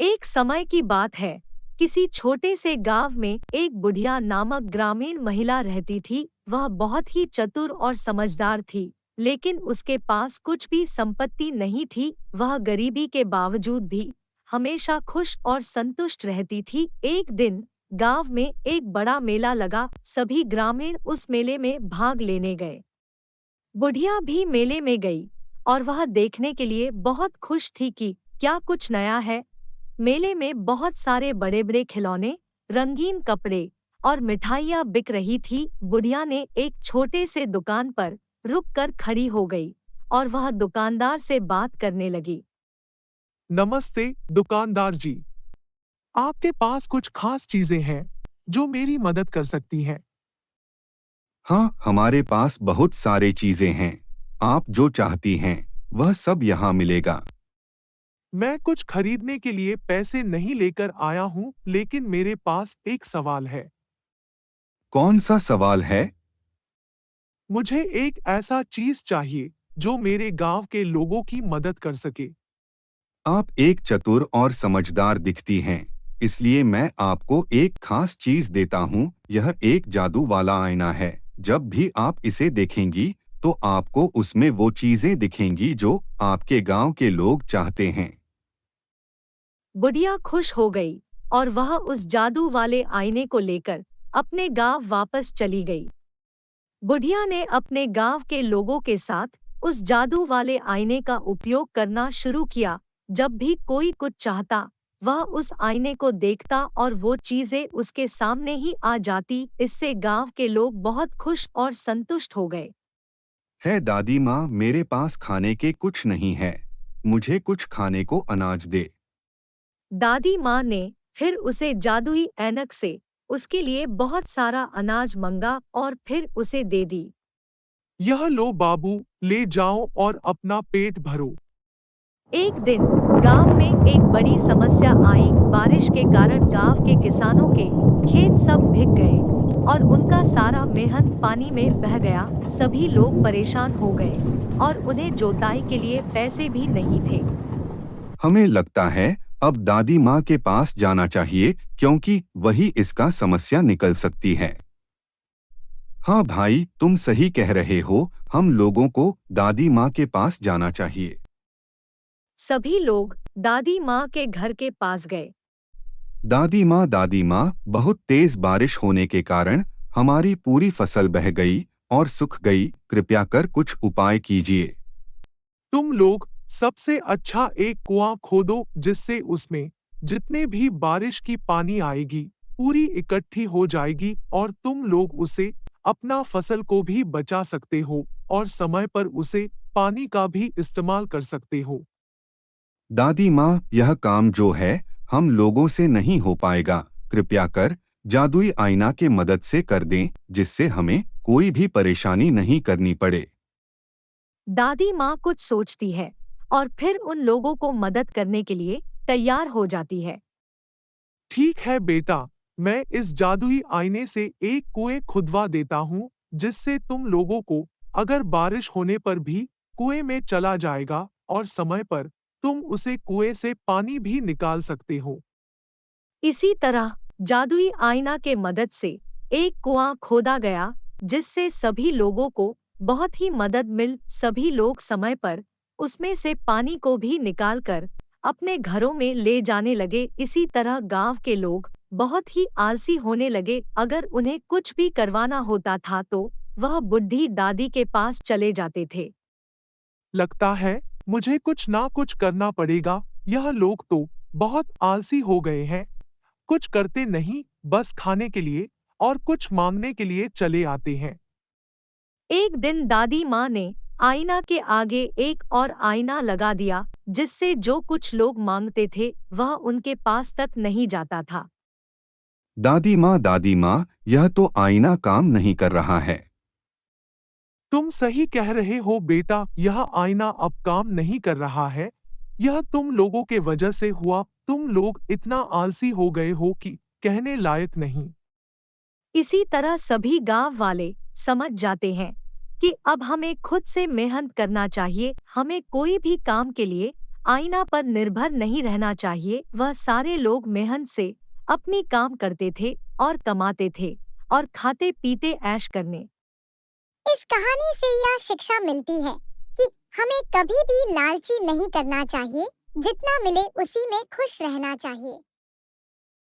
एक समय की बात है। किसी छोटे से गांव में एक बुढ़िया नामक ग्रामीण महिला रहती थी। वह बहुत ही चतुर और समझदार थी, लेकिन उसके पास कुछ भी संपत्ति नहीं थी। वह गरीबी के बावजूद भी हमेशा खुश और संतुष्ट रहती थी। एक दिन गांव में एक बड़ा मेला लगा। सभी ग्रामीण उस मेले में भाग लेने गए। बुढ़िया भी मेले में गई और वह देखने के लिए बहुत खुश थी कि क्या कुछ नया है। मेले में बहुत सारे बड़े बड़े खिलौने, रंगीन कपड़े और मिठाइयाँ बिक रही थी। बुढ़िया ने एक छोटे से दुकान पर रुक कर खड़ी हो गई और वह दुकानदार से बात करने लगी। नमस्ते दुकानदार जी। आपके पास कुछ खास चीजें हैं जो मेरी मदद कर सकती हैं। हाँ, हमारे पास बहुत सारे चीजें हैं। आप जो चाहती हैं वह सब यहाँ मिलेगा। मैं कुछ खरीदने के लिए पैसे नहीं लेकर आया हूँ, लेकिन मेरे पास एक सवाल है। कौन सा सवाल है? मुझे एक ऐसा चीज चाहिए जो मेरे गांव के लोगों की मदद कर सके। आप एक चतुर और समझदार दिखती हैं, इसलिए मैं आपको एक खास चीज देता हूँ। यह एक जादू वाला आईना है। जब भी आप इसे देखेंगी तो आपको उसमें वो चीजें दिखेंगी जो आपके गांव के लोग चाहते हैं। बुढ़िया खुश हो गई और वह उस जादू वाले आईने को लेकर अपने गांव वापस चली गई। बुढ़िया ने अपने गांव के लोगों के साथ उस जादू वाले आईने का उपयोग करना शुरू किया। जब भी कोई कुछ चाहता, वह उस आईने को देखता और वो चीजें उसके सामने ही आ जाती। इससे गांव के लोग बहुत खुश और संतुष्ट हो गए। है दादी माँ, मेरे पास खाने के कुछ नहीं है। मुझे कुछ खाने को अनाज दे। दादी माँ ने फिर उसे जादुई ऐनक से उसके लिए बहुत सारा अनाज मंगा और फिर उसे दे दी। यह लो बाबू, ले जाओ और अपना पेट भरो। एक दिन गांव में एक बड़ी समस्या आई। बारिश के कारण गांव के किसानों के खेत सब भीग गए और उनका सारा मेहनत पानी में बह गया। सभी लोग परेशान हो गए और उन्हें जोताई के लिए पैसे भी नहीं थे। हमें लगता है अब दादी माँ के पास जाना चाहिए, क्योंकि वही इसका समस्या निकल सकती है। हाँ भाई, तुम सही कह रहे हो। हम लोगों को दादी माँ के पास जाना चाहिए। सभी लोग दादी माँ के घर के पास गए। दादी माँ, बहुत तेज बारिश होने के कारण हमारी पूरी फसल बह गई और सूख गई। कृपया कर कुछ उपाय कीजिए। तुम लोग सबसे अच्छा एक कुआं खोदो जिससे उसमें जितने भी बारिश की पानी आएगी पूरी इकट्ठी हो जाएगी और तुम लोग उसे अपना फसल को भी बचा सकते हो और समय पर उसे पानी का भी इस्तेमाल कर सकते हो। दादी माँ, यह काम जो है हम लोगों से नहीं हो पाएगा। कृपया कर जादुई आईना के मदद से कर दें, जिससे हमें कोई भी परेशानी नहीं करनी पड़े। दादी माँ कुछ सोचती है और फिर उन लोगों को मदद करने के लिए तैयार हो जाती है। ठीक है बेटा, मैं इस जादुई आईने से एक कुएं खुदवा देता हूँ जिससे तुम लोगों को अगर बारिश होने पर भी कुएं में चला जाएगा और समय पर तुम उसे कुएं से पानी भी निकाल सकते हो। इसी तरह जादुई आईना के मदद से एक कुआं खोदा गया, जिससे सभी लोगों को बहुत ही मदद मिल। सभी लोग समय पर उसमें से पानी को भी निकालकर अपने घरों में ले जाने लगे। इसी तरह गांव के लोग बहुत ही आलसी होने लगे। अगर उन्हें कुछ भी करवाना होता था तो वह बुढ़ी दादी के पास चले जाते थे। लगता है मुझे कुछ ना कुछ करना पड़ेगा। यह लोग तो बहुत आलसी हो गए हैं, कुछ करते नहीं, बस खाने के लिए और कुछ मांगने के लिए चले आते हैं। एक दिन दादी माँ ने आईना के आगे एक और आईना लगा दिया, जिससे जो कुछ लोग मांगते थे वह उनके पास तक नहीं जाता था। दादी माँ, यह तो आईना काम नहीं कर रहा है। तुम सही कह रहे हो बेटा, यह आईना अब काम नहीं कर रहा है। यह तुम लोगों के वजह से हुआ। तुम लोग इतना आलसी हो गए हो कि कहने लायक नहीं। इसी तरह सभी गांव वाले समझ जाते हैं कि अब हमें खुद से मेहनत करना चाहिए। हमें कोई भी काम के लिए आईना पर निर्भर नहीं रहना चाहिए। वह सारे लोग मेहनत से अपनी काम करते थे और कमाते थे और खाते पीते ऐश करने। इस कहानी से यह शिक्षा मिलती है कि हमें कभी भी लालची नहीं करना चाहिए, जितना मिले उसी में खुश रहना चाहिए।